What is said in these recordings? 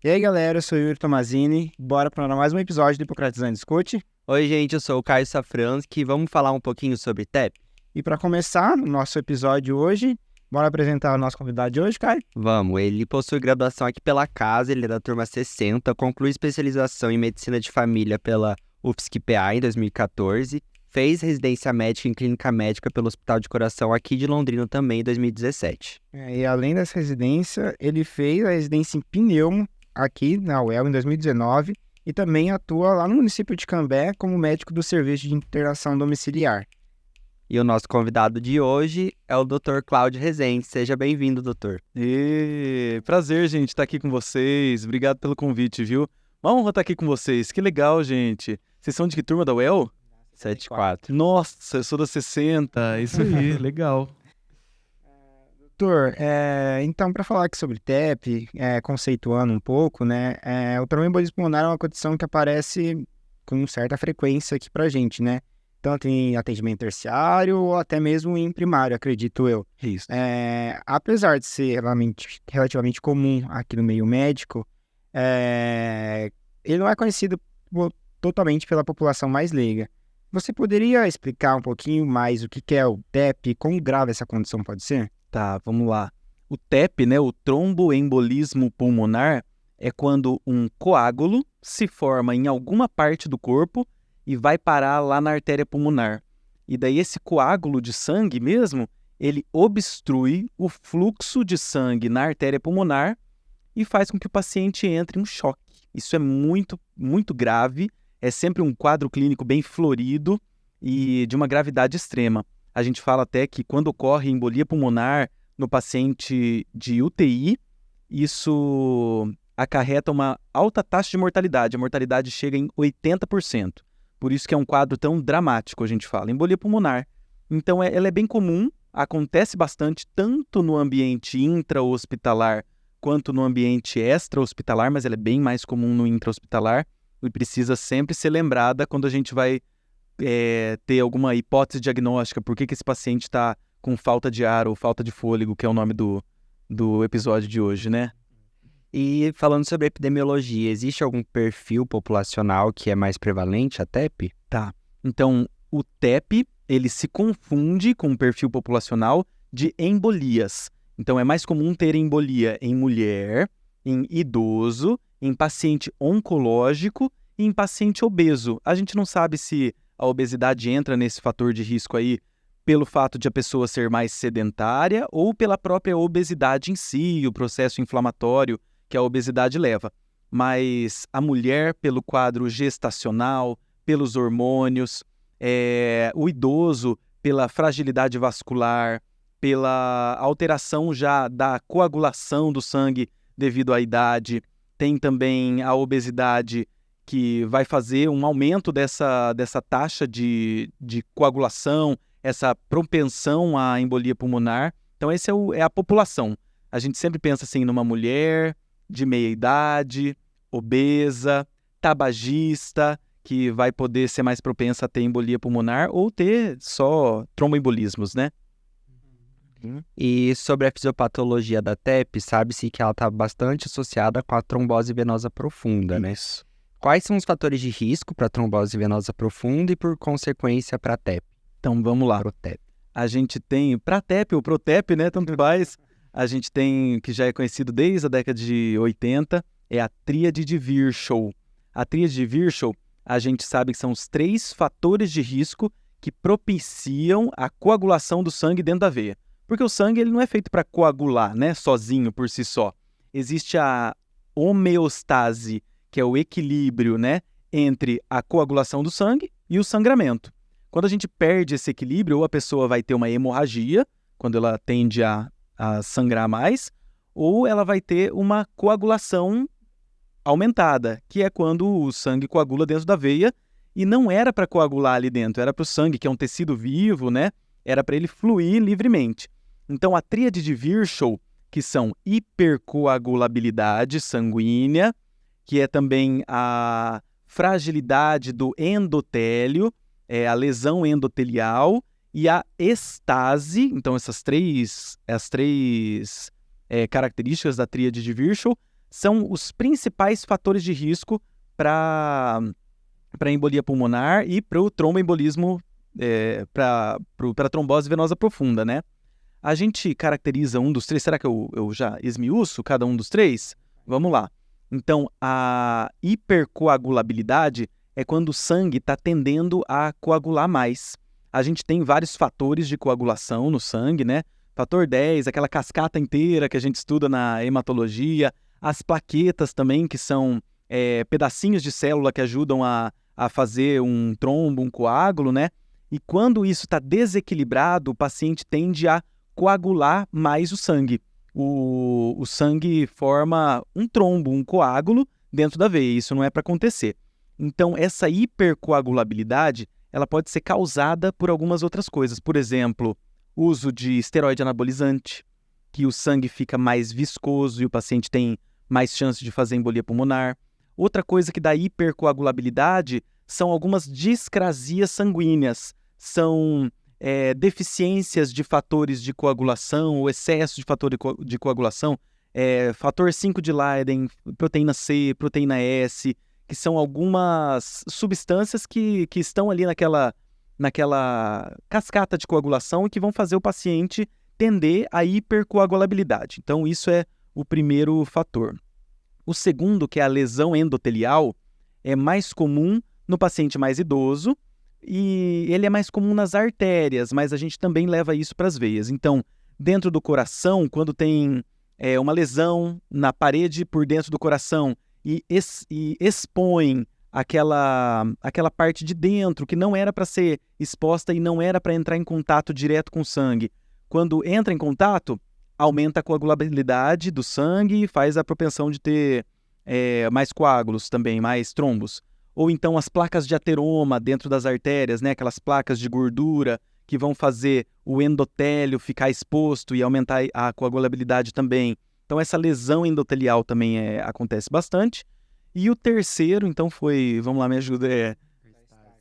E aí, galera, eu sou o Yuri Tomazini. Bora para mais um episódio do Hipocratizando Discute. Oi, gente, eu sou o Caio Safransky e vamos falar um pouquinho sobre TEP? E para começar o nosso episódio hoje, bora apresentar o nosso convidado de hoje, Caio? Vamos, ele possui graduação aqui pela casa, ele é da turma 60, conclui especialização em medicina de família pela UFSC-PA em 2014, fez residência médica em clínica médica pelo Hospital de Coração aqui de Londrina também em 2017. E além dessa residência, ele fez a residência em pneumo aqui na UEL em 2019 e também atua lá no município de Cambé como médico do Serviço de Internação Domiciliar. E o nosso convidado de hoje é o Dr. Cláudio Rezende. Seja bem-vindo, doutor. Prazer, gente, estar aqui com vocês. Obrigado pelo convite, viu? Uma honra estar aqui com vocês. Que legal, gente. Vocês são de que turma da UEL? 74. Nossa, eu sou da 60. Isso aí, legal. Doutor, então, para falar aqui sobre TEP, conceituando um pouco, né, o tromboembolismo pulmonar é uma condição que aparece com certa frequência aqui pra gente, né? Tanto em atendimento terciário ou até mesmo em primário, acredito eu. Isso. Apesar de ser relativamente comum aqui no meio médico, ele não é conhecido totalmente pela população mais leiga. Você poderia explicar um pouquinho mais o que é o TEP e quão grave essa condição pode ser? Tá, vamos lá. O TEP, né, o tromboembolismo pulmonar, é quando um coágulo se forma em alguma parte do corpo e vai parar lá na artéria pulmonar. E daí esse coágulo de sangue mesmo, ele obstrui o fluxo de sangue na artéria pulmonar e faz com que o paciente entre em um choque. Isso é muito, muito grave, é sempre um quadro clínico bem florido e de uma gravidade extrema. A gente fala até que quando ocorre embolia pulmonar no paciente de UTI, isso acarreta uma alta taxa de mortalidade. A mortalidade chega em 80%. Por isso que é um quadro tão dramático, a gente fala. Embolia pulmonar. Então, ela é bem comum, acontece bastante tanto no ambiente intra-hospitalar quanto no ambiente extra-hospitalar, mas ela é bem mais comum no intra-hospitalar e precisa sempre ser lembrada quando a gente vai ter alguma hipótese diagnóstica, por que esse paciente está com falta de ar ou falta de fôlego, que é o nome do episódio de hoje, né? E falando sobre epidemiologia, existe algum perfil populacional que é mais prevalente a TEP? Tá. Então, o TEP, ele se confunde com o perfil populacional de embolias. Então, é mais comum ter embolia em mulher, em idoso, em paciente oncológico e em paciente obeso. A gente não sabe se a obesidade entra nesse fator de risco aí pelo fato de a pessoa ser mais sedentária ou pela própria obesidade em si, o processo inflamatório que a obesidade leva. Mas a mulher, pelo quadro gestacional, pelos hormônios, o idoso, pela fragilidade vascular, pela alteração já da coagulação do sangue devido à idade, tem também a obesidade que vai fazer um aumento dessa taxa de coagulação, essa propensão à embolia pulmonar. Então, essa é a população. A gente sempre pensa assim numa mulher de meia idade, obesa, tabagista, que vai poder ser mais propensa a ter embolia pulmonar ou ter só tromboembolismos, né? E sobre a fisiopatologia da TEP, sabe-se que ela está bastante associada com a trombose venosa profunda, né? Isso. Quais são os fatores de risco para a trombose venosa profunda e, por consequência, para a TEP? Então, vamos lá. ProTEP. A gente tem, para TEP ou ProTEP, né, tanto faz, a gente tem, que já é conhecido desde a década de 80, é a tríade de Virchow. A tríade de Virchow, a gente sabe que são os 3 fatores de risco que propiciam a coagulação do sangue dentro da veia. Porque o sangue ele não é feito para coagular, né, sozinho, por si só. Existe a homeostase, que é o equilíbrio, né, entre a coagulação do sangue e o sangramento. Quando a gente perde esse equilíbrio, ou a pessoa vai ter uma hemorragia, quando ela tende a sangrar mais, ou ela vai ter uma coagulação aumentada, que é quando o sangue coagula dentro da veia e não era para coagular ali dentro, era para o sangue, que é um tecido vivo, né? Era para ele fluir livremente. Então, a tríade de Virchow, que são hipercoagulabilidade sanguínea, que é também a fragilidade do endotélio, a lesão endotelial e a estase. Então, as três características da tríade de Virchow são os principais fatores de risco para a embolia pulmonar e para o tromboembolismo, para a trombose venosa profunda, né? A gente caracteriza um dos três. Será que eu já esmiuço cada um dos três? Vamos lá. Então, a hipercoagulabilidade é quando o sangue está tendendo a coagular mais. A gente tem vários fatores de coagulação no sangue, né? Fator 10, aquela cascata inteira que a gente estuda na hematologia. As plaquetas também, que são pedacinhos de célula que ajudam a fazer um trombo, um coágulo, né? E quando isso está desequilibrado, o paciente tende a coagular mais o sangue. O sangue forma um trombo, um coágulo dentro da veia. Isso não é para acontecer. Então, essa hipercoagulabilidade, ela pode ser causada por algumas outras coisas. Por exemplo, uso de esteroide anabolizante, que o sangue fica mais viscoso e o paciente tem mais chance de fazer embolia pulmonar. Outra coisa que dá hipercoagulabilidade são algumas discrasias sanguíneas. São deficiências de fatores de coagulação ou excesso de fator de coagulação, fator 5 de Leiden, proteína C, proteína S, que são algumas substâncias que estão ali naquela cascata de coagulação e que vão fazer o paciente tender à hipercoagulabilidade. Então, isso é o primeiro fator. O segundo, que é a lesão endotelial, é mais comum no paciente mais idoso, e ele é mais comum nas artérias, mas a gente também leva isso para as veias. Então, dentro do coração, quando tem uma lesão na parede por dentro do coração e expõe aquela parte de dentro que não era para ser exposta e não era para entrar em contato direto com o sangue. Quando entra em contato, aumenta a coagulabilidade do sangue e faz a propensão de ter mais coágulos também, mais trombos. Ou então as placas de ateroma dentro das artérias, né? Aquelas placas de gordura que vão fazer o endotélio ficar exposto e aumentar a coagulabilidade também. Então essa lesão endotelial também acontece bastante. E o terceiro, então vamos lá, me ajuda,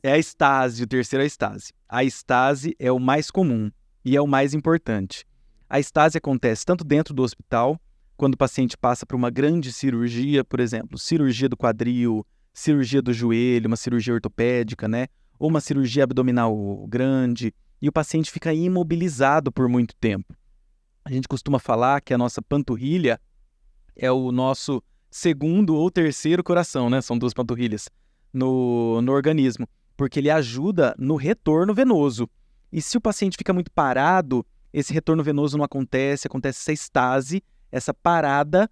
é a estase. O terceiro é a estase. A estase é o mais comum e é o mais importante. A estase acontece tanto dentro do hospital, quando o paciente passa por uma grande cirurgia, por exemplo, cirurgia do quadril, cirurgia do joelho, uma cirurgia ortopédica, né? Ou uma cirurgia abdominal grande, e o paciente fica imobilizado por muito tempo. A gente costuma falar que a nossa panturrilha é o nosso segundo ou terceiro coração, né? São duas panturrilhas no organismo, porque ele ajuda no retorno venoso. E se o paciente fica muito parado, esse retorno venoso não acontece essa estase, essa parada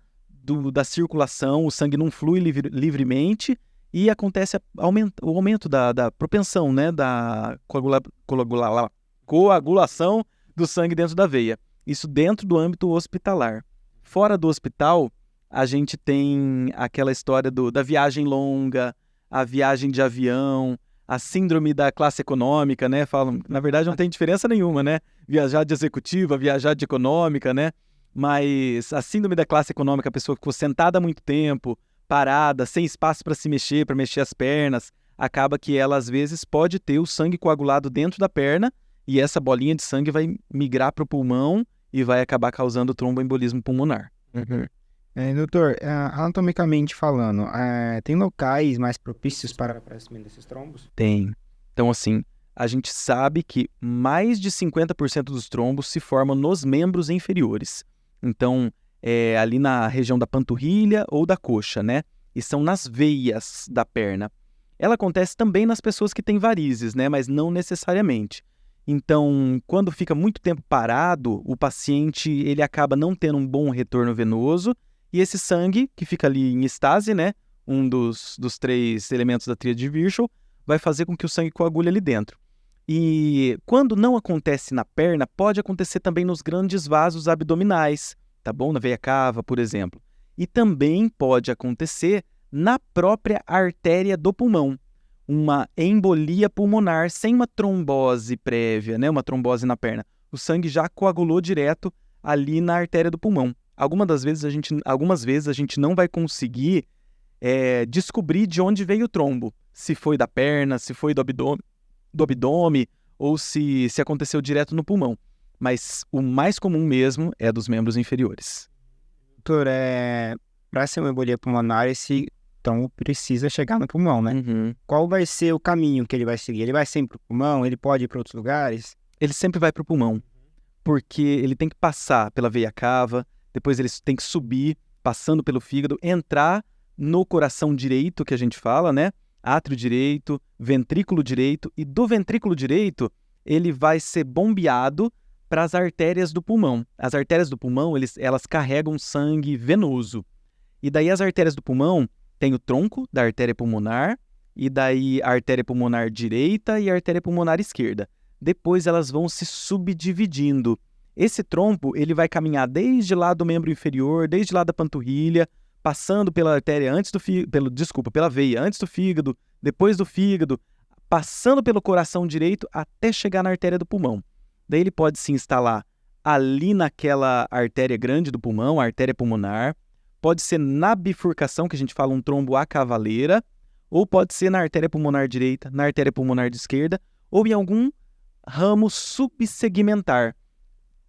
da circulação, o sangue não flui livremente, e acontece o aumento da propensão, né, da coagulação do sangue dentro da veia. Isso dentro do âmbito hospitalar. Fora do hospital, a gente tem aquela história da viagem longa, a viagem de avião, a síndrome da classe econômica, né? Falam, na verdade não tem diferença nenhuma, né? Viajar de executiva, viajar de econômica, né? Mas a síndrome da classe econômica, a pessoa ficou sentada há muito tempo, parada, sem espaço para se mexer, para mexer as pernas, acaba que ela às vezes pode ter o sangue coagulado dentro da perna e essa bolinha de sangue vai migrar para o pulmão e vai acabar causando tromboembolismo pulmonar. Uhum. Doutor, anatomicamente falando, tem locais mais propícios para o aparecimento desses trombos? Tem. Então, assim, a gente sabe que mais de 50% dos trombos se formam nos membros inferiores. Então, ali na região da panturrilha ou da coxa, né? E são nas veias da perna. Ela acontece também nas pessoas que têm varizes, né? Mas não necessariamente. Então, quando fica muito tempo parado, o paciente ele acaba não tendo um bom retorno venoso e esse sangue, que fica ali em estase, né? Um dos três elementos da tríade de Virchow, vai fazer com que o sangue coagule ali dentro. E quando não acontece na perna, pode acontecer também nos grandes vasos abdominais, tá bom? Na veia cava, por exemplo. E também pode acontecer na própria artéria do pulmão. Uma embolia pulmonar sem uma trombose prévia, né? Uma trombose na perna. O sangue já coagulou direto ali na artéria do pulmão. Algumas vezes a gente não vai conseguir descobrir de onde veio o trombo. Se foi da perna, se foi do abdômen, ou se aconteceu direto no pulmão. Mas o mais comum mesmo é dos membros inferiores. Doutor, para ser uma embolia pulmonar, esse trombo precisa chegar no pulmão, né? Qual vai ser o caminho que ele vai seguir? Ele vai sempre pro pulmão? Ele pode ir para outros lugares? Ele sempre vai para o pulmão, porque ele tem que passar pela veia cava, depois ele tem que subir, passando pelo fígado, entrar no coração direito, que a gente fala, né? Átrio direito, ventrículo direito, e do ventrículo direito ele vai ser bombeado para as artérias do pulmão. As artérias do pulmão, elas carregam sangue venoso. E daí as artérias do pulmão tem o tronco da artéria pulmonar, e daí a artéria pulmonar direita e a artéria pulmonar esquerda. Depois elas vão se subdividindo. Esse trombo, ele vai caminhar desde lá do membro inferior, desde lá da panturrilha, passando pela artéria pela veia antes do fígado, depois do fígado, passando pelo coração direito até chegar na artéria do pulmão. Daí ele pode se instalar ali naquela artéria grande do pulmão, a artéria pulmonar, pode ser na bifurcação, que a gente fala um trombo à cavaleira, ou pode ser na artéria pulmonar direita, na artéria pulmonar esquerda, ou em algum ramo subsegmentar,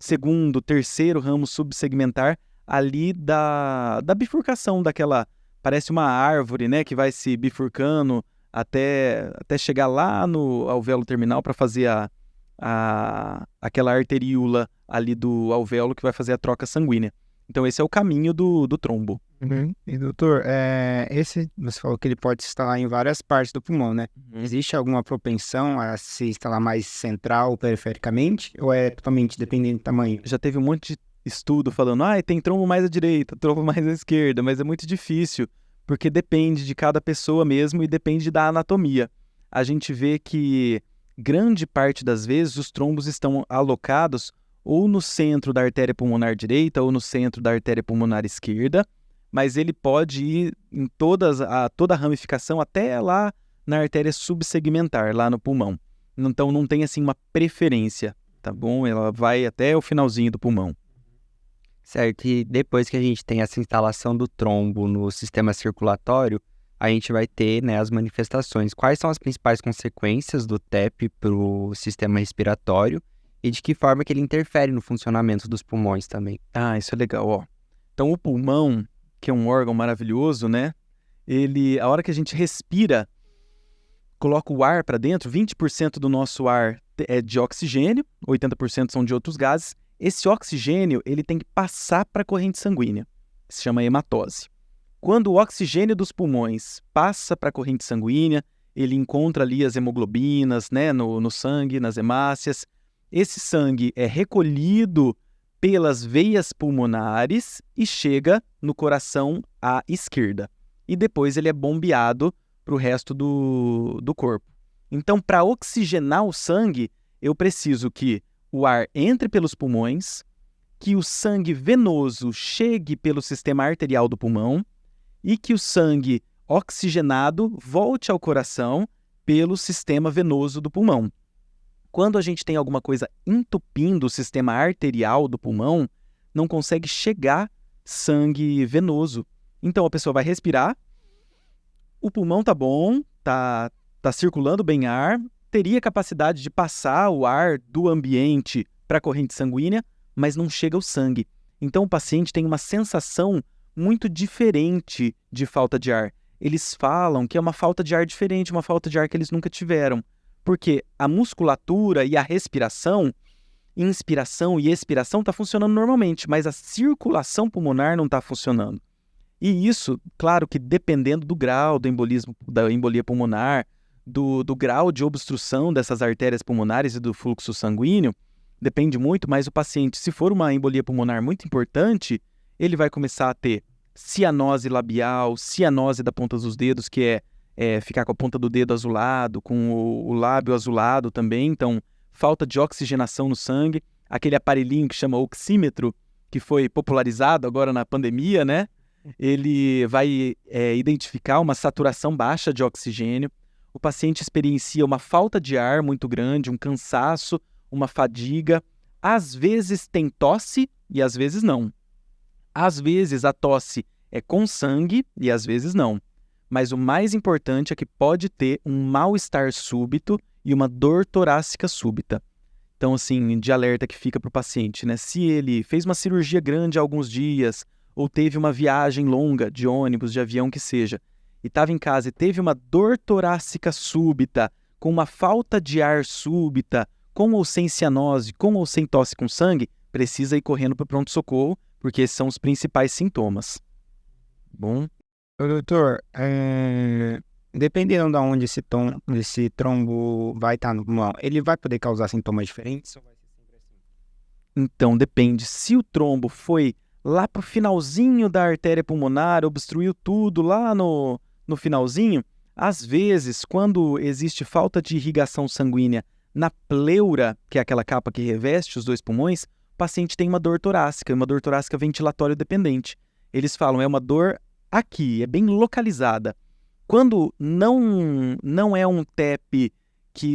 segundo, terceiro ramo subsegmentar, ali da bifurcação daquela, parece uma árvore, né, que vai se bifurcando até chegar lá no alvéolo terminal para fazer aquela arteríola ali do alvéolo que vai fazer a troca sanguínea. Então esse é o caminho do trombo. E doutor, você falou que ele pode se instalar em várias partes do pulmão, né? Existe alguma propensão a se instalar mais central ou perifericamente? Ou é totalmente dependente do tamanho? Já teve um monte de estudo falando, tem trombo mais à direita, trombo mais à esquerda, mas é muito difícil, porque depende de cada pessoa mesmo e depende da anatomia. A gente vê que grande parte das vezes os trombos estão alocados ou no centro da artéria pulmonar direita ou no centro da artéria pulmonar esquerda, mas ele pode ir em toda a ramificação até lá na artéria subsegmentar, lá no pulmão. Então não tem assim uma preferência, tá bom? Ela vai até o finalzinho do pulmão. Certo, e depois que a gente tem essa instalação do trombo no sistema circulatório, a gente vai ter, né, as manifestações. Quais são as principais consequências do TEP para o sistema respiratório e de que forma que ele interfere no funcionamento dos pulmões também? Isso é legal, ó. Então o pulmão, que é um órgão maravilhoso, né? A hora que a gente respira, coloca o ar para dentro, 20% do nosso ar é de oxigênio, 80% são de outros gases. Esse oxigênio, ele tem que passar para a corrente sanguínea, que se chama hematose. Quando o oxigênio dos pulmões passa para a corrente sanguínea, ele encontra ali as hemoglobinas, né, no sangue, nas hemácias. Esse sangue é recolhido pelas veias pulmonares e chega no coração à esquerda. E depois ele é bombeado para o resto do corpo. Então, para oxigenar o sangue, eu preciso que o ar entre pelos pulmões, que o sangue venoso chegue pelo sistema arterial do pulmão e que o sangue oxigenado volte ao coração pelo sistema venoso do pulmão. Quando a gente tem alguma coisa entupindo o sistema arterial do pulmão, não consegue chegar sangue venoso. Então a pessoa vai respirar, o pulmão tá bom, tá circulando bem ar, teria capacidade de passar o ar do ambiente para a corrente sanguínea, mas não chega o sangue. Então o paciente tem uma sensação muito diferente de falta de ar. Eles falam que é uma falta de ar diferente, uma falta de ar que eles nunca tiveram. Porque a musculatura e a respiração, inspiração e expiração está funcionando normalmente, mas a circulação pulmonar não está funcionando. E isso, claro que dependendo do grau do embolismo, da embolia pulmonar, do grau de obstrução dessas artérias pulmonares e do fluxo sanguíneo, depende muito, mas o paciente, se for uma embolia pulmonar muito importante, ele vai começar a ter cianose labial, cianose da ponta dos dedos, que é ficar com a ponta do dedo azulado, com o lábio azulado também, então falta de oxigenação no sangue, aquele aparelhinho que chama oxímetro, que foi popularizado agora na pandemia, né? Ele vai identificar uma saturação baixa de oxigênio, o paciente experiencia uma falta de ar muito grande, um cansaço, uma fadiga, às vezes tem tosse e às vezes não. Às vezes a tosse é com sangue e às vezes não. Mas o mais importante é que pode ter um mal-estar súbito e uma dor torácica súbita. Então, assim, de alerta que fica para o paciente, né? Se ele fez uma cirurgia grande há alguns dias, ou teve uma viagem longa de ônibus, de avião que seja, e estava em casa e teve uma dor torácica súbita, com uma falta de ar súbita, com ou sem cianose, com ou sem tosse com sangue, precisa ir correndo para o pronto-socorro, porque esses são os principais sintomas. Bom, Ô, doutor, dependendo de onde esse trombo vai estar no pulmão, ele vai poder causar sintomas diferentes? Ou vai ser sempre assim? então depende. Se o trombo foi lá pro finalzinho da artéria pulmonar, obstruiu tudo lá no finalzinho, às vezes, quando existe falta de irrigação sanguínea na pleura, que é aquela capa que reveste os dois pulmões, o paciente tem uma dor torácica ventilatório dependente. Eles falam, é uma dor aqui, é bem localizada. Quando não é um TEP,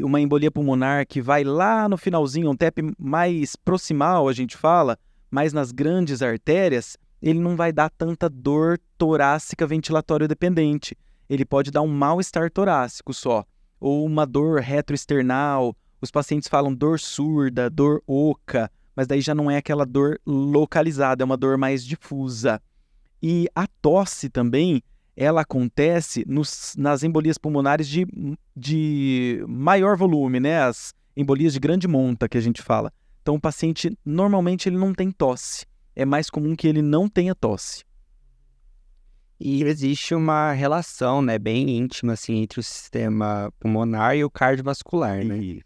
uma embolia pulmonar que vai lá no finalzinho, um TEP mais proximal, a gente fala, mais nas grandes artérias, ele não vai dar tanta dor torácica ventilatório dependente. Ele pode dar um mal-estar torácico só, ou uma dor retroesternal. Os pacientes falam dor surda, dor oca, mas daí já não é aquela dor localizada, é uma dor mais difusa. E a tosse também, ela acontece nas embolias pulmonares de maior volume, né? As embolias de grande monta que a gente fala. Então o paciente, normalmente, ele não tem tosse. É mais comum que ele não tenha tosse. E existe uma relação, né, bem íntima, assim, entre o sistema pulmonar e o cardiovascular, né?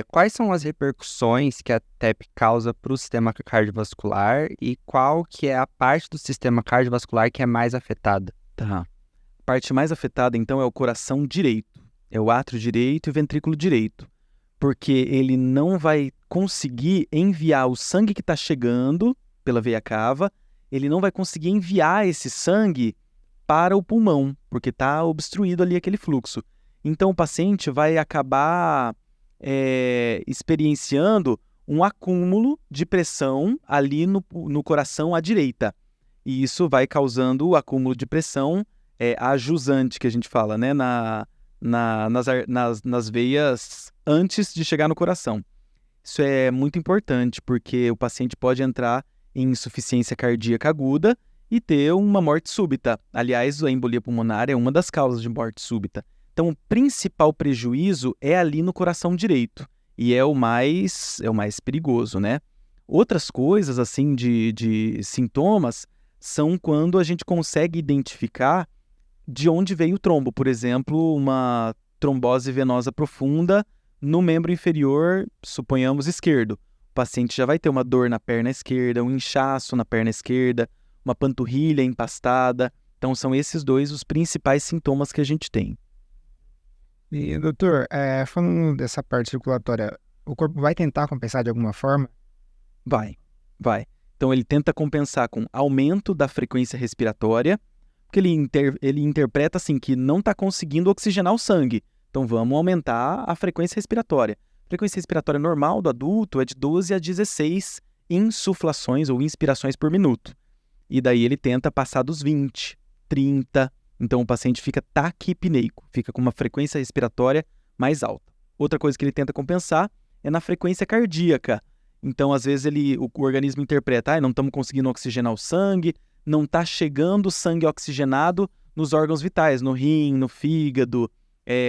Quais são as repercussões que a TEP causa para o sistema cardiovascular e qual que é a parte do sistema cardiovascular que é mais afetada? Tá. A parte mais afetada, então, é o coração direito. É o átrio direito e o ventrículo direito. Porque ele não vai conseguir enviar o sangue que está chegando pela veia cava, ele não vai conseguir enviar esse sangue para o pulmão, porque está obstruído ali aquele fluxo. Então, o paciente vai acabar experienciando um acúmulo de pressão ali no coração à direita. E isso vai causando o acúmulo de pressão a jusante, que a gente fala, né? Nas veias antes de chegar no coração. Isso é muito importante, porque o paciente pode entrar em insuficiência cardíaca aguda e ter uma morte súbita. Aliás, a embolia pulmonar é uma das causas de morte súbita. Então, o principal prejuízo é ali no coração direito, e é o mais perigoso, né? Outras coisas, assim, de sintomas, são quando a gente consegue identificar de onde veio o trombo. Por exemplo, uma trombose venosa profunda no membro inferior, suponhamos esquerdo. O paciente já vai ter uma dor na perna esquerda, um inchaço na perna esquerda, uma panturrilha empastada. Então, são esses dois os principais sintomas que a gente tem. E, doutor, falando dessa parte circulatória, o corpo vai tentar compensar de alguma forma? Vai. Então, ele tenta compensar com aumento da frequência respiratória, porque ele interpreta assim que não está conseguindo oxigenar o sangue. Então, vamos aumentar a frequência respiratória. A frequência respiratória normal do adulto é de 12 a 16 insuflações ou inspirações por minuto. E daí ele tenta passar dos 20, 30. Então, o paciente fica taquipneico, fica com uma frequência respiratória mais alta. Outra coisa que ele tenta compensar é na frequência cardíaca. Então, às vezes, o organismo interpreta, não estamos conseguindo oxigenar o sangue, não está chegando sangue oxigenado nos órgãos vitais, no rim, no fígado,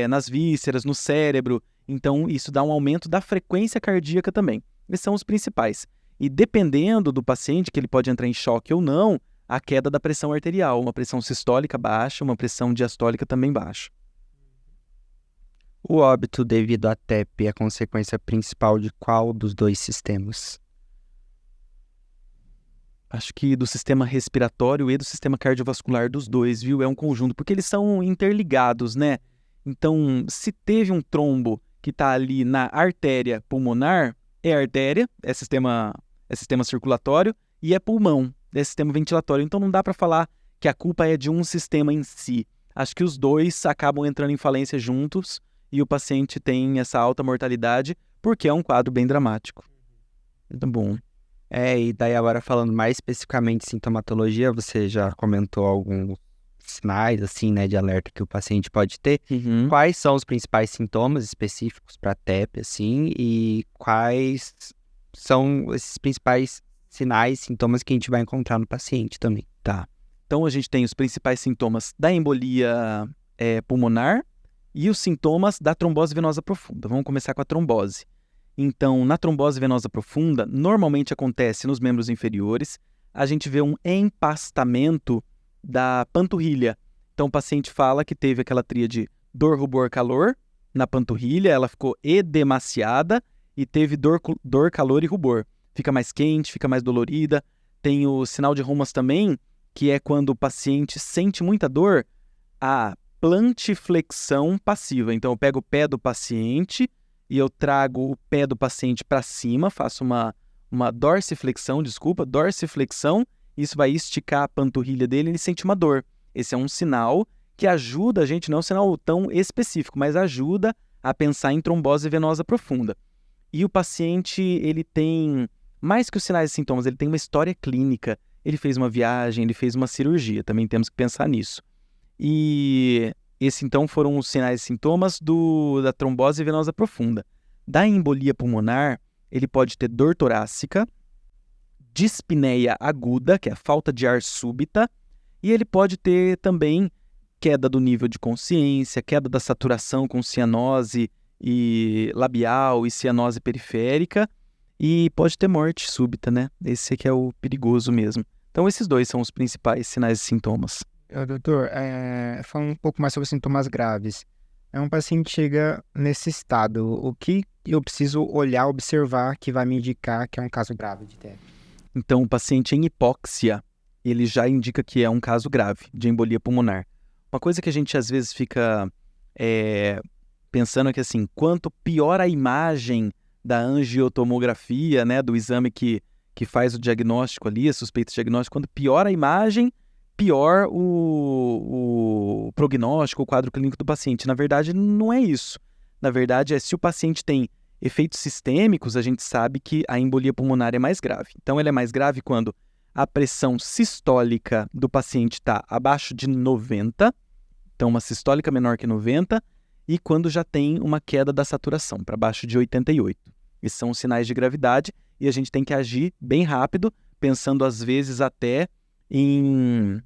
nas vísceras, no cérebro. Então, isso dá um aumento da frequência cardíaca também. Esses são os principais. E dependendo do paciente, que ele pode entrar em choque ou não, a queda da pressão arterial, uma pressão sistólica baixa, uma pressão diastólica também baixa. O óbito devido à TEP é a consequência principal de qual dos dois sistemas? Acho que do sistema respiratório e do sistema cardiovascular dos dois, viu? É um conjunto, porque eles são interligados, né? Então, se teve um trombo que está ali na artéria pulmonar, é artéria, é sistema circulatório, e é pulmão, é sistema ventilatório. Então, não dá para falar que a culpa é de um sistema em si. Acho que os dois acabam entrando em falência juntos e o paciente tem essa alta mortalidade porque é um quadro bem dramático. Muito bom. E daí agora falando mais especificamente de sintomatologia, você já comentou alguns sinais, assim, né, de alerta que o paciente pode ter. Uhum. Quais são os principais sintomas específicos para TEP, assim, e quais são esses principais sinais, sintomas que a gente vai encontrar no paciente também? Tá. Então, a gente tem os principais sintomas da embolia pulmonar e os sintomas da trombose venosa profunda. Vamos começar com a trombose. Então, na trombose venosa profunda, normalmente acontece nos membros inferiores, a gente vê um empastamento da panturrilha. Então, o paciente fala que teve aquela tríade dor, rubor, calor na panturrilha, ela ficou edemaciada e teve dor, calor e rubor. Fica mais quente, fica mais dolorida. Tem o sinal de Romas também, que é quando o paciente sente muita dor, a plantiflexão passiva. Então, eu pego o pé do paciente e eu trago o pé do paciente para cima, faço uma dorsiflexão, dorsiflexão, isso vai esticar a panturrilha dele e ele sente uma dor. Esse é um sinal que ajuda a gente, não é um sinal tão específico, mas ajuda a pensar em trombose venosa profunda. E o paciente, ele tem, mais que os sinais e sintomas, ele tem uma história clínica. Ele fez uma viagem, ele fez uma cirurgia, também temos que pensar nisso. E esse, então, foram os sinais e sintomas da trombose venosa profunda. Da embolia pulmonar, ele pode ter dor torácica, dispneia aguda, que é a falta de ar súbita, e ele pode ter também queda do nível de consciência, queda da saturação com cianose e labial e cianose periférica, e pode ter morte súbita, né? Esse aqui é o perigoso mesmo. Então, esses dois são os principais sinais e sintomas. Doutor, falando um pouco mais sobre sintomas graves. Um paciente chega nesse estado, o que eu preciso olhar, observar, que vai me indicar que é um caso grave de TEP? Então, o paciente em hipóxia, ele já indica que é um caso grave de embolia pulmonar. Uma coisa que a gente às vezes fica pensando é que, assim, quanto pior a imagem da angiotomografia, né, do exame que faz o diagnóstico ali, a suspeita de diagnóstico, quanto pior a imagem, pior o prognóstico, o quadro clínico do paciente. Na verdade, não é isso. Na verdade, se o paciente tem efeitos sistêmicos, a gente sabe que a embolia pulmonar é mais grave. Então, ela é mais grave quando a pressão sistólica do paciente está abaixo de 90, então uma sistólica menor que 90, e quando já tem uma queda da saturação, para baixo de 88. Esses são os sinais de gravidade e a gente tem que agir bem rápido, pensando às vezes até em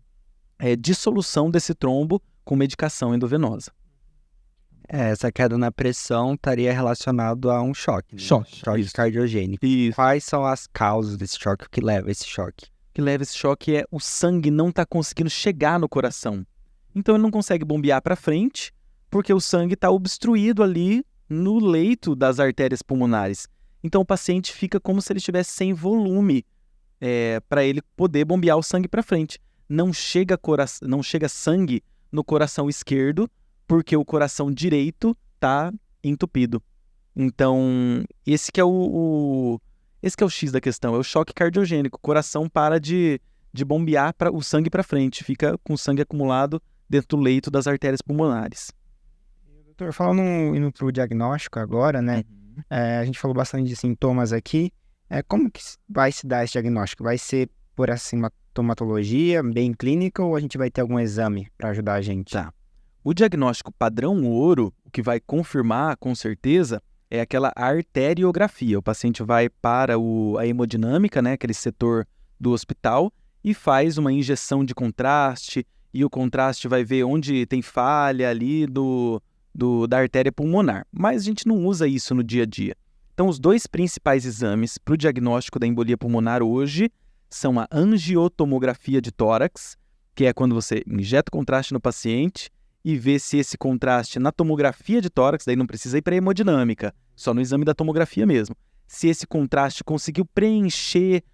dissolução desse trombo com medicação endovenosa. Essa queda na pressão estaria relacionado a um choque, né? Choque Cardiogênico. Isso. Quais são as causas desse choque? O que leva a esse choque? O que leva a esse choque é o sangue não está conseguindo chegar no coração. Então ele não consegue bombear para frente, porque o sangue está obstruído ali no leito das artérias pulmonares. Então o paciente fica como se ele estivesse sem volume para ele poder bombear o sangue para frente. Não chega sangue no coração esquerdo, porque o coração direito está entupido. Então, esse que é o X da questão, é o choque cardiogênico. O coração para de bombear o sangue para frente, fica com o sangue acumulado dentro do leito das artérias pulmonares. Doutor, indo para o diagnóstico agora, né? A gente falou bastante de sintomas aqui. Como que vai se dar esse diagnóstico? Vai ser por sintomatologia, bem clínica, ou a gente vai ter algum exame para ajudar a gente? Tá. O diagnóstico padrão ouro, o que vai confirmar com certeza, é aquela arteriografia. O paciente vai para a hemodinâmica, né, aquele setor do hospital, e faz uma injeção de contraste, e o contraste vai ver onde tem falha ali da artéria pulmonar. Mas a gente não usa isso no dia a dia. Então, os dois principais exames para o diagnóstico da embolia pulmonar hoje são a angiotomografia de tórax, que é quando você injeta o contraste no paciente e vê se esse contraste na tomografia de tórax, daí não precisa ir para a hemodinâmica, só no exame da tomografia mesmo. Se esse contraste conseguiu preencher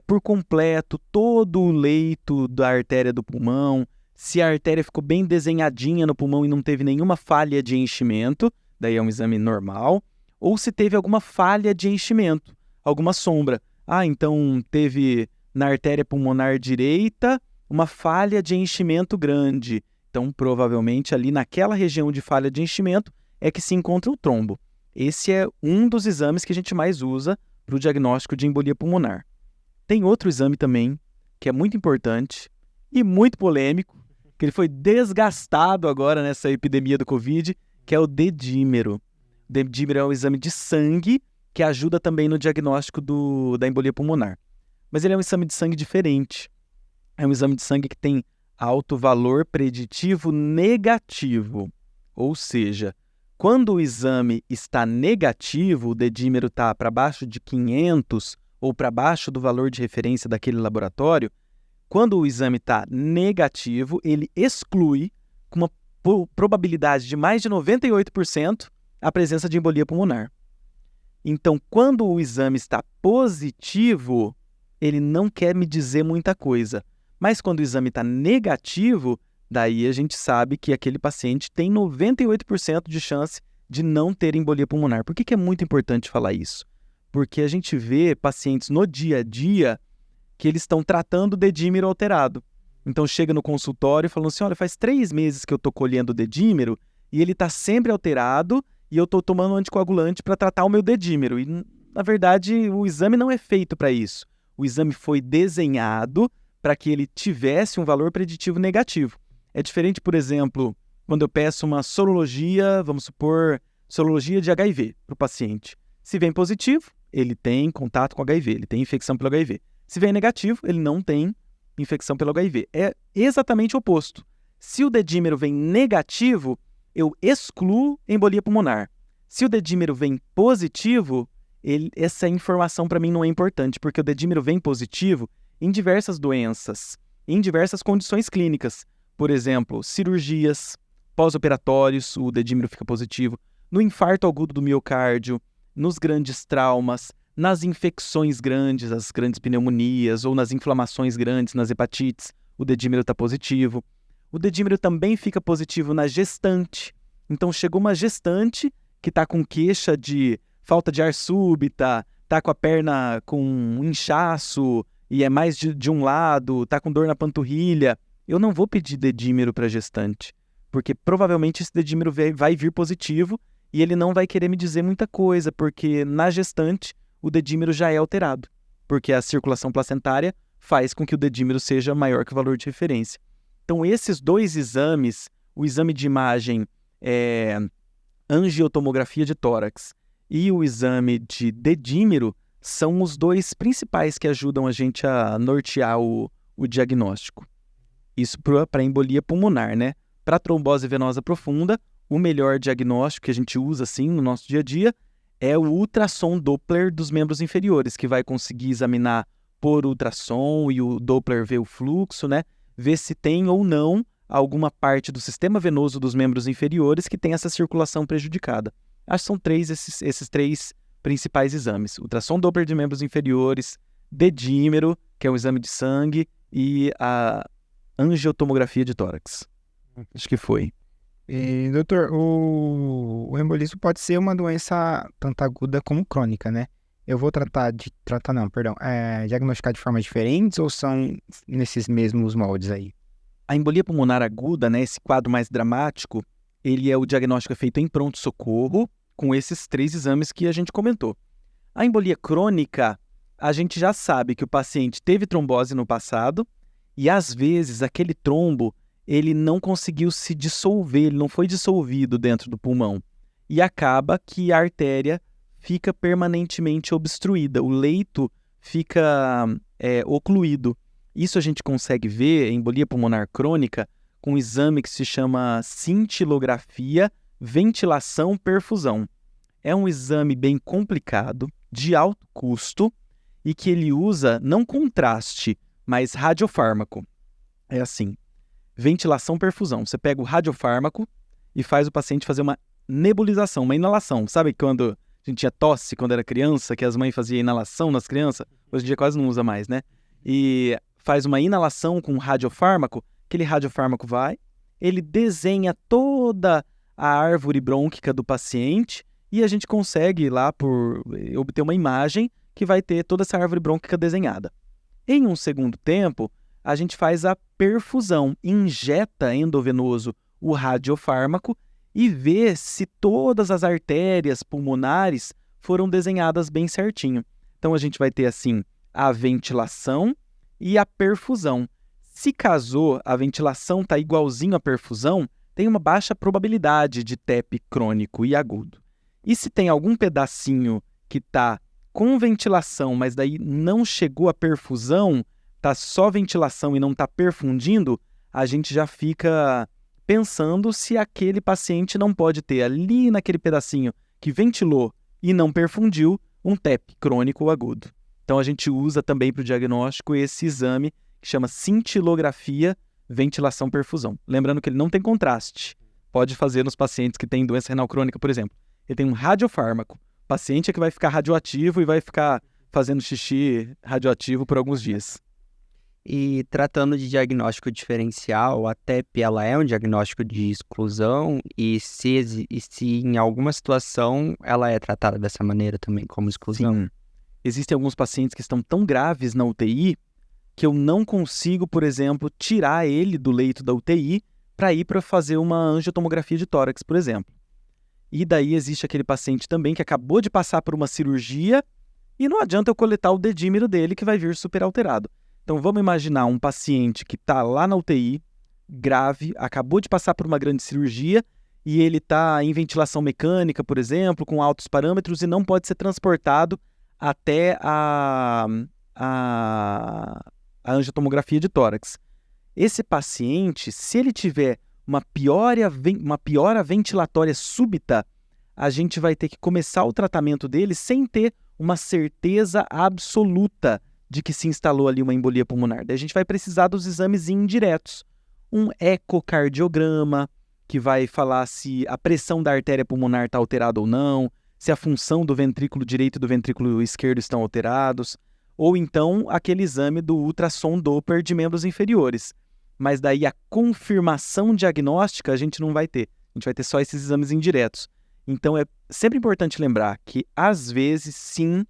por completo todo o leito da artéria do pulmão, se a artéria ficou bem desenhadinha no pulmão e não teve nenhuma falha de enchimento, daí é um exame normal, ou se teve alguma falha de enchimento, alguma sombra. Então teve na artéria pulmonar direita uma falha de enchimento grande. Então, provavelmente, ali naquela região de falha de enchimento é que se encontra o trombo. Esse é um dos exames que a gente mais usa para o diagnóstico de embolia pulmonar. Tem outro exame também, que é muito importante e muito polêmico, que ele foi desgastado agora nessa epidemia do Covid, que é o dedímero. O dedímero é um exame de sangue que ajuda também no diagnóstico da embolia pulmonar. Mas ele é um exame de sangue diferente. É um exame de sangue que tem alto valor preditivo negativo. Ou seja, quando o exame está negativo, o dedímero está para baixo de 500 ou para baixo do valor de referência daquele laboratório, quando o exame está negativo, ele exclui, com uma probabilidade de mais de 98%, a presença de embolia pulmonar. Então, quando o exame está positivo, ele não quer me dizer muita coisa. Mas quando o exame está negativo, daí a gente sabe que aquele paciente tem 98% de chance de não ter embolia pulmonar. Por que é muito importante falar isso? Porque a gente vê pacientes no dia a dia que eles estão tratando o dedímero alterado. Então chega no consultório falando assim, olha, faz 3 meses que eu estou colhendo o dedímero e ele está sempre alterado e eu estou tomando um anticoagulante para tratar o meu dedímero. E, na verdade, o exame não é feito para isso. O exame foi desenhado para que ele tivesse um valor preditivo negativo. É diferente, por exemplo, quando eu peço uma sorologia, vamos supor, sorologia de HIV para o paciente. Se vem positivo, ele tem contato com HIV, ele tem infecção pelo HIV. Se vem negativo, ele não tem infecção pelo HIV. É exatamente o oposto. Se o dedímero vem negativo, eu excluo embolia pulmonar. Se o dedímero vem positivo, essa informação para mim não é importante, porque o dedímero vem positivo em diversas doenças, em diversas condições clínicas. Por exemplo, cirurgias, pós-operatórios, o dedímero fica positivo. No infarto agudo do miocárdio, nos grandes traumas, nas infecções grandes, as grandes pneumonias, ou nas inflamações grandes, nas hepatites, o dedímero está positivo. O dedímero também fica positivo na gestante. Então, chegou uma gestante que está com queixa de falta de ar súbita, está com a perna com um inchaço e é mais de um lado, está com dor na panturrilha. Eu não vou pedir dedímero para a gestante, porque provavelmente esse dedímero vai vir positivo e ele não vai querer me dizer muita coisa, porque na gestante o dedímero já é alterado, porque a circulação placentária faz com que o dedímero seja maior que o valor de referência. Então, esses 2 exames, o exame de imagem angiotomografia de tórax e o exame de dedímero, são os 2 principais que ajudam a gente a nortear o diagnóstico. Isso para embolia pulmonar, né? Para trombose venosa profunda, o melhor diagnóstico que a gente usa assim no nosso dia a dia é o ultrassom Doppler dos membros inferiores, que vai conseguir examinar por ultrassom e o Doppler ver o fluxo, né? Ver se tem ou não alguma parte do sistema venoso dos membros inferiores que tem essa circulação prejudicada. Acho que são esses 3 principais exames. Ultrassom Doppler de membros inferiores, dedímero, que é um exame de sangue, e a angiotomografia de tórax. Acho que foi. E, doutor, o embolismo pode ser uma doença tanto aguda como crônica, né? Eu vou diagnosticar de formas diferentes ou são nesses mesmos moldes aí? A embolia pulmonar aguda, né, esse quadro mais dramático, o diagnóstico é feito em pronto-socorro com esses 3 exames que a gente comentou. A embolia crônica, a gente já sabe que o paciente teve trombose no passado e, às vezes, aquele trombo ele não conseguiu se dissolver, ele não foi dissolvido dentro do pulmão. E acaba que a artéria fica permanentemente obstruída, o leito fica ocluído. Isso a gente consegue ver em embolia pulmonar crônica com um exame que se chama cintilografia, ventilação, perfusão. É um exame bem complicado, de alto custo, e que ele usa não contraste, mas radiofármaco. É assim, ventilação, perfusão. Você pega o radiofármaco e faz o paciente fazer uma nebulização, uma inalação. Sabe quando a gente tinha tosse quando era criança, que as mães faziam inalação nas crianças? Hoje em dia quase não usa mais, né? E faz uma inalação com radiofármaco, aquele radiofármaco ele desenha toda a árvore brônquica do paciente e a gente consegue lá obter uma imagem que vai ter toda essa árvore brônquica desenhada. Em um segundo tempo, a gente faz a perfusão, injeta endovenoso o radiofármaco e vê se todas as artérias pulmonares foram desenhadas bem certinho. Então a gente vai ter assim a ventilação e a perfusão. Se caso a ventilação está igualzinho à perfusão, tem uma baixa probabilidade de TEP crônico e agudo. E se tem algum pedacinho que está com ventilação, mas daí não chegou à perfusão, está só ventilação e não está perfundindo, a gente já fica pensando se aquele paciente não pode ter ali naquele pedacinho que ventilou e não perfundiu um TEP crônico ou agudo. Então a gente usa também para o diagnóstico esse exame que chama cintilografia ventilação-perfusão. Lembrando que ele não tem contraste. Pode fazer nos pacientes que têm doença renal crônica, por exemplo. Ele tem um radiofármaco. O paciente é que vai ficar radioativo e vai ficar fazendo xixi radioativo por alguns dias. E tratando de diagnóstico diferencial, a TEP ela é um diagnóstico de exclusão e se em alguma situação ela é tratada dessa maneira também, como exclusão? Sim. Existem alguns pacientes que estão tão graves na UTI que eu não consigo, por exemplo, tirar ele do leito da UTI para ir para fazer uma angiotomografia de tórax, por exemplo. E daí existe aquele paciente também que acabou de passar por uma cirurgia e não adianta eu coletar o dedímero dele que vai vir super alterado. Então vamos imaginar um paciente que está lá na UTI, grave, acabou de passar por uma grande cirurgia e ele está em ventilação mecânica, por exemplo, com altos parâmetros e não pode ser transportado até a angiotomografia de tórax. Esse paciente, se ele tiver uma piora ventilatória súbita, a gente vai ter que começar o tratamento dele sem ter uma certeza absoluta de que se instalou ali uma embolia pulmonar. Daí a gente vai precisar dos exames indiretos. Um ecocardiograma, que vai falar se a pressão da artéria pulmonar está alterada ou não, se a função do ventrículo direito e do ventrículo esquerdo estão alterados, ou então aquele exame do ultrassom Doppler de membros inferiores. Mas daí a confirmação diagnóstica a gente não vai ter. A gente vai ter só esses exames indiretos. Então é sempre importante lembrar que, às vezes, sim,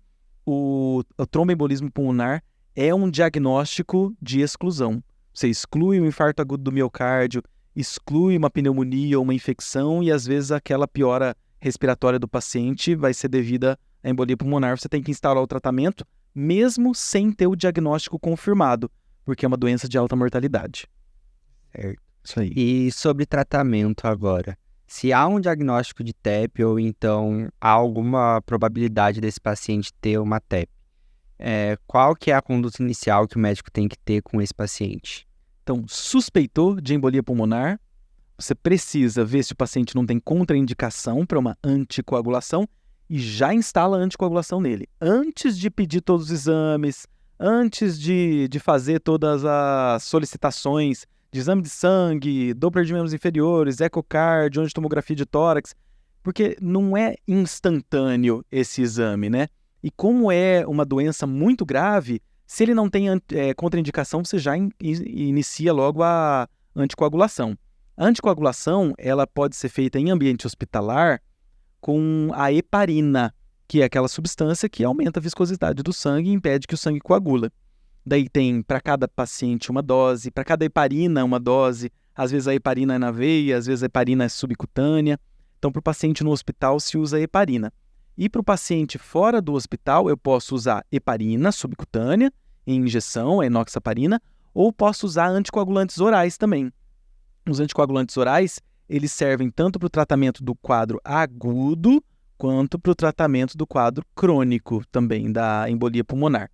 o tromboembolismo pulmonar é um diagnóstico de exclusão. Você exclui um infarto agudo do miocárdio, exclui uma pneumonia ou uma infecção e, às vezes, aquela piora respiratória do paciente vai ser devida à embolia pulmonar. Você tem que instaurar o tratamento, mesmo sem ter o diagnóstico confirmado, porque é uma doença de alta mortalidade. Certo. Isso aí. E sobre tratamento agora, se há um diagnóstico de TEP ou então há alguma probabilidade desse paciente ter uma TEP, qual que é a conduta inicial que o médico tem que ter com esse paciente? Então, suspeitou de embolia pulmonar, você precisa ver se o paciente não tem contraindicação para uma anticoagulação e já instala a anticoagulação nele. Antes de pedir todos os exames, antes de fazer todas as solicitações de exame de sangue, Doppler de membros inferiores, ecocardio, angiotomografia de tórax, porque não é instantâneo esse exame, né? E como é uma doença muito grave, se ele não tem contraindicação, você já inicia logo a anticoagulação. A anticoagulação, ela pode ser feita em ambiente hospitalar com a heparina, que é aquela substância que aumenta a viscosidade do sangue e impede que o sangue coagula. Daí tem para cada paciente uma dose, para cada heparina uma dose, às vezes a heparina é na veia, às vezes a heparina é subcutânea. Então, para o paciente no hospital se usa heparina. E para o paciente fora do hospital, eu posso usar heparina subcutânea, em injeção, a enoxaparina, ou posso usar anticoagulantes orais também. Os anticoagulantes orais, eles servem tanto para o tratamento do quadro agudo, quanto para o tratamento do quadro crônico também, da embolia pulmonar.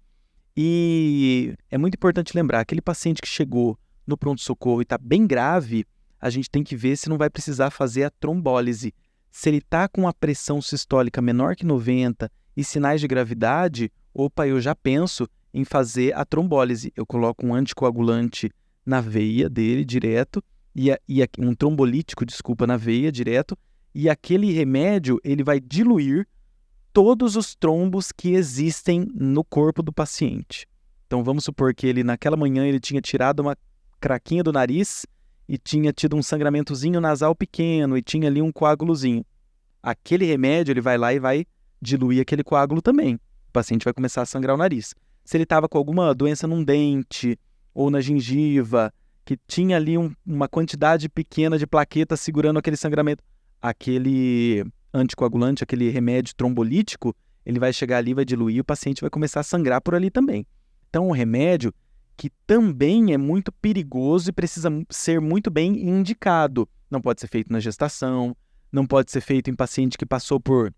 E é muito importante lembrar, aquele paciente que chegou no pronto-socorro e está bem grave, a gente tem que ver se não vai precisar fazer a trombólise. Se ele está com a pressão sistólica menor que 90 e sinais de gravidade, opa, eu já penso em fazer a trombólise. Eu coloco um anticoagulante na veia dele direto, um trombolítico, na veia direto, e aquele remédio ele vai diluir todos os trombos que existem no corpo do paciente. Então vamos supor que ele naquela manhã ele tinha tirado uma craquinha do nariz e tinha tido um sangramentozinho nasal pequeno e tinha ali um coágulozinho. Aquele remédio ele vai lá e vai diluir aquele coágulo também. O paciente vai começar a sangrar o nariz. Se ele estava com alguma doença num dente ou na gengiva, que tinha ali uma quantidade pequena de plaquetas segurando aquele sangramento, aquele anticoagulante, aquele remédio trombolítico, ele vai chegar ali, vai diluir e o paciente vai começar a sangrar por ali também. Então, o remédio que também é muito perigoso e precisa ser muito bem indicado. Não pode ser feito na gestação, não pode ser feito em paciente que passou por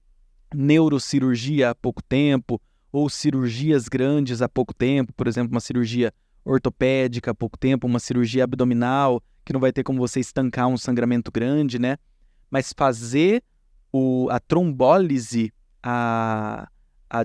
neurocirurgia há pouco tempo ou cirurgias grandes há pouco tempo, por exemplo, uma cirurgia ortopédica há pouco tempo, uma cirurgia abdominal, que não vai ter como você estancar um sangramento grande, né? Mas fazer a trombólise, a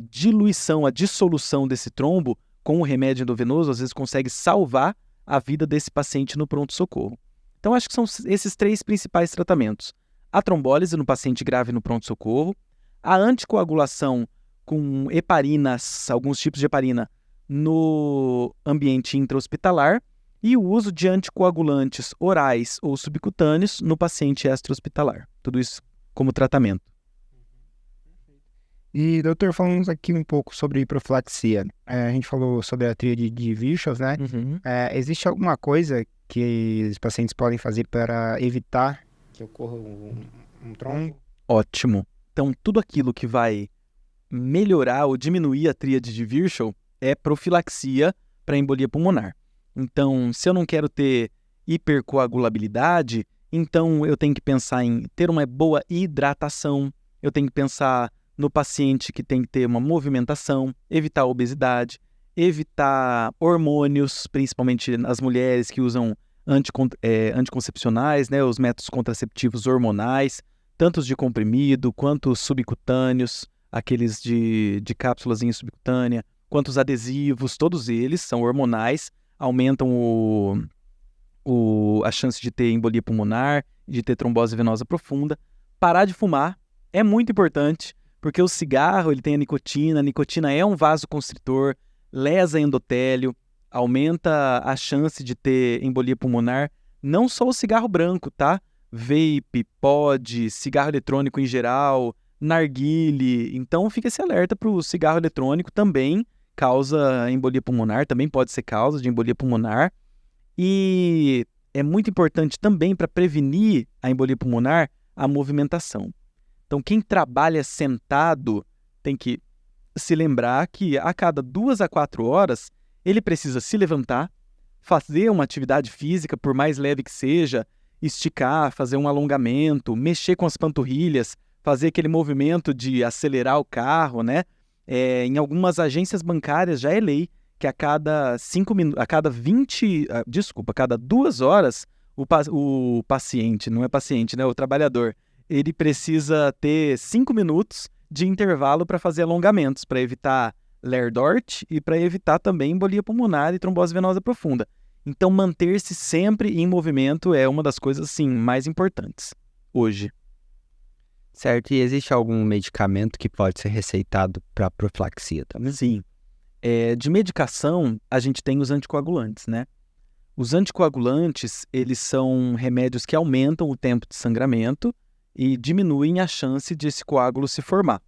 diluição, a dissolução desse trombo com o remédio endovenoso, às vezes consegue salvar a vida desse paciente no pronto-socorro. Então, acho que são esses 3 principais tratamentos. A trombólise no paciente grave no pronto-socorro, a anticoagulação com heparinas, alguns tipos de heparina, no ambiente intra-hospitalar e o uso de anticoagulantes orais ou subcutâneos no paciente extra-hospitalar. Tudo isso como tratamento. E, doutor, falamos aqui um pouco sobre profilaxia. A gente falou sobre a tríade de Virchow, né? Existe alguma coisa que os pacientes podem fazer para evitar que ocorra um trombo? Ótimo. Então, tudo aquilo que vai melhorar ou diminuir a tríade de Virchow é profilaxia para embolia pulmonar. Então, se eu não quero ter hipercoagulabilidade, então eu tenho que pensar em ter uma boa hidratação, eu tenho que pensar no paciente que tem que ter uma movimentação, evitar a obesidade, evitar hormônios, principalmente as mulheres que usam anticoncepcionais, né, os métodos contraceptivos hormonais, tanto os de comprimido quanto os subcutâneos, aqueles de cápsulazinha subcutânea, quanto os adesivos, todos eles são hormonais, aumentam a chance de ter embolia pulmonar, de ter trombose venosa profunda. Parar de fumar é muito importante, porque o cigarro ele tem a nicotina é um vasoconstritor, lesa endotélio, aumenta a chance de ter embolia pulmonar, não só o cigarro branco, tá? Vape, pod, cigarro eletrônico em geral, narguile. Então fica esse alerta para o cigarro eletrônico, também causa embolia pulmonar, também pode ser causa de embolia pulmonar. E é muito importante também para prevenir a embolia pulmonar a movimentação. Então quem trabalha sentado tem que se lembrar que a cada 2 a 4 horas ele precisa se levantar, fazer uma atividade física, por mais leve que seja, esticar, fazer um alongamento, mexer com as panturrilhas, fazer aquele movimento de acelerar o carro, né? Em algumas agências bancárias já é lei que a cada 2 horas, o paciente, não é paciente, né? O trabalhador, ele precisa ter 5 minutos de intervalo para fazer alongamentos, para evitar Lerdort e para evitar também embolia pulmonar e trombose venosa profunda. Então, manter-se sempre em movimento é uma das coisas, assim, mais importantes hoje. Certo, e existe algum medicamento que pode ser receitado para profilaxia também? Sim. De medicação, a gente tem os anticoagulantes, né? Os anticoagulantes, eles são remédios que aumentam o tempo de sangramento e diminuem a chance de esse coágulo se formar.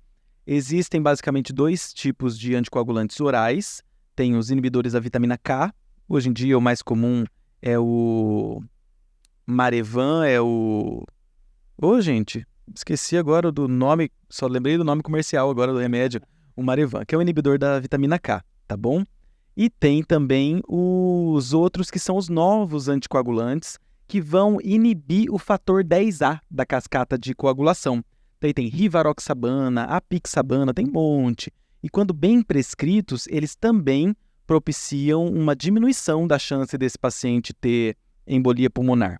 Existem basicamente 2 tipos de anticoagulantes orais. Tem os inibidores da vitamina K. Hoje em dia o mais comum é o Marevan, gente, esqueci agora do nome, só lembrei do nome comercial agora do remédio, o Marevan, que é o inibidor da vitamina K, tá bom? E tem também os outros que são os novos anticoagulantes, que vão inibir o fator 10A da cascata de coagulação. Daí tem rivaroxabana, apixabana, tem um monte. E quando bem prescritos, eles também propiciam uma diminuição da chance desse paciente ter embolia pulmonar.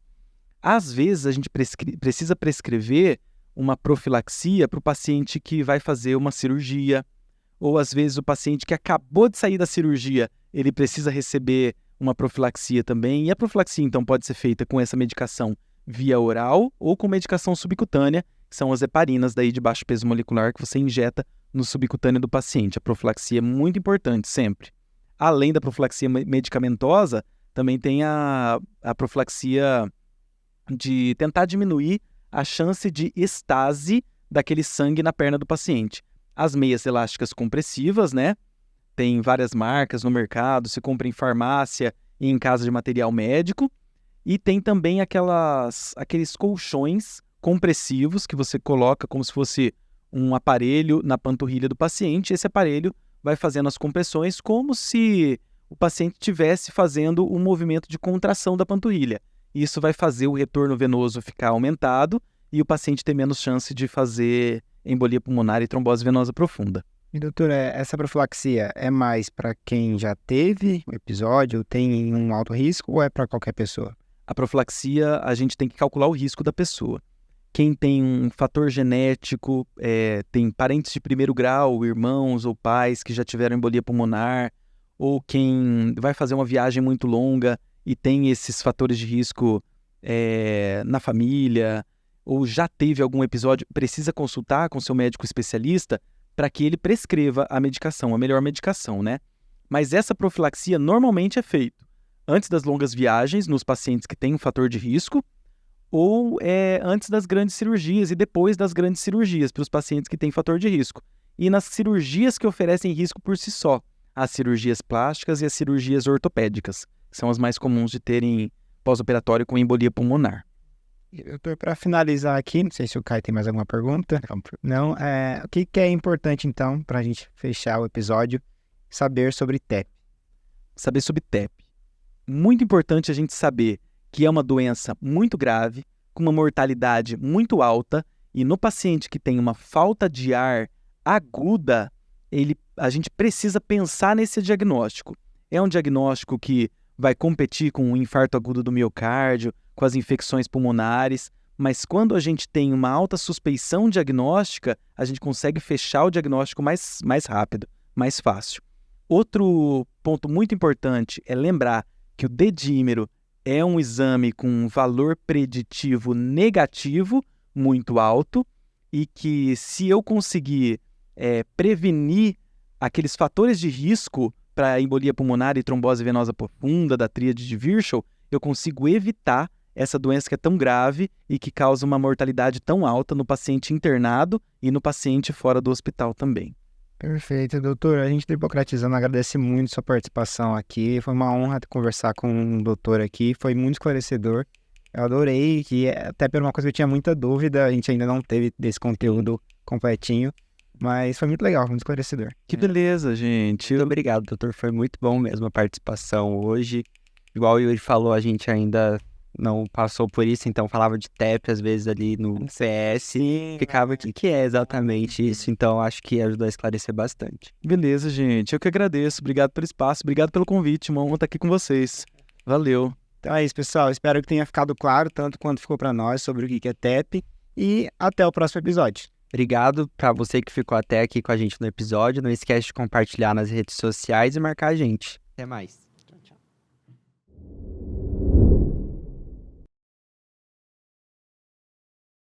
Às vezes, a gente precisa prescrever uma profilaxia para o paciente que vai fazer uma cirurgia, ou às vezes o paciente que acabou de sair da cirurgia, ele precisa receber uma profilaxia também. E a profilaxia, então, pode ser feita com essa medicação via oral ou com medicação subcutânea, que são as heparinas daí de baixo peso molecular que você injeta no subcutâneo do paciente. A profilaxia é muito importante sempre. Além da profilaxia medicamentosa, também tem a profilaxia de tentar diminuir a chance de estase daquele sangue na perna do paciente. As meias elásticas compressivas, né? Tem várias marcas no mercado, se compra em farmácia e em casa de material médico. E tem também aqueles colchões compressivos que você coloca como se fosse um aparelho na panturrilha do paciente. Esse aparelho vai fazendo as compressões como se o paciente estivesse fazendo um movimento de contração da panturrilha. Isso vai fazer o retorno venoso ficar aumentado e o paciente ter menos chance de fazer embolia pulmonar e trombose venosa profunda. E doutora, essa profilaxia é mais para quem já teve o episódio, tem um alto risco ou é para qualquer pessoa? A profilaxia, a gente tem que calcular o risco da pessoa. Quem tem um fator genético, tem parentes de primeiro grau, irmãos ou pais que já tiveram embolia pulmonar, ou quem vai fazer uma viagem muito longa e tem esses fatores de risco na família, ou já teve algum episódio, precisa consultar com seu médico especialista para que ele prescreva a medicação, a melhor medicação, né? Mas essa profilaxia normalmente é feita antes das longas viagens, nos pacientes que têm um fator de risco, ou antes das grandes cirurgias e depois das grandes cirurgias, para os pacientes que têm fator de risco. E nas cirurgias que oferecem risco por si só, as cirurgias plásticas e as cirurgias ortopédicas, que são as mais comuns de terem pós-operatório com embolia pulmonar. Doutor, para finalizar aqui, não sei se o Caio tem mais alguma pergunta. Não, o que é importante, então, para a gente fechar o episódio, saber sobre TEP? Saber sobre TEP. Muito importante a gente saber que é uma doença muito grave, com uma mortalidade muito alta, e no paciente que tem uma falta de ar aguda, a gente precisa pensar nesse diagnóstico. É um diagnóstico que vai competir com o infarto agudo do miocárdio, com as infecções pulmonares, mas quando a gente tem uma alta suspeição diagnóstica, a gente consegue fechar o diagnóstico mais rápido, mais fácil. Outro ponto muito importante é lembrar que o dedímero é um exame com um valor preditivo negativo muito alto e que se eu conseguir prevenir aqueles fatores de risco para embolia pulmonar e trombose venosa profunda da tríade de Virchow, eu consigo evitar essa doença que é tão grave e que causa uma mortalidade tão alta no paciente internado e no paciente fora do hospital também. Perfeito, doutor. A gente do Hipocratizando agradece muito sua participação aqui. Foi uma honra conversar com o doutor aqui. Foi muito esclarecedor. Eu adorei, que até por uma coisa que eu tinha muita dúvida, a gente ainda não teve desse conteúdo completinho. Mas foi muito legal, muito esclarecedor. Que beleza, gente. Muito obrigado, doutor. Foi muito bom mesmo a participação hoje. Igual o Yuri falou, a gente ainda não passou por isso, então falava de TEP às vezes ali no CS. Sim. Ficava o que é exatamente isso, então acho que ajudou a esclarecer bastante. Beleza, gente. Eu que agradeço. Obrigado pelo espaço, obrigado pelo convite. Uma honra estar aqui com vocês. Valeu. Então é isso, pessoal. Espero que tenha ficado claro, tanto quanto ficou para nós, sobre o que é TEP. E até o próximo episódio. Obrigado para você que ficou até aqui com a gente no episódio. Não esquece de compartilhar nas redes sociais e marcar a gente. Até mais.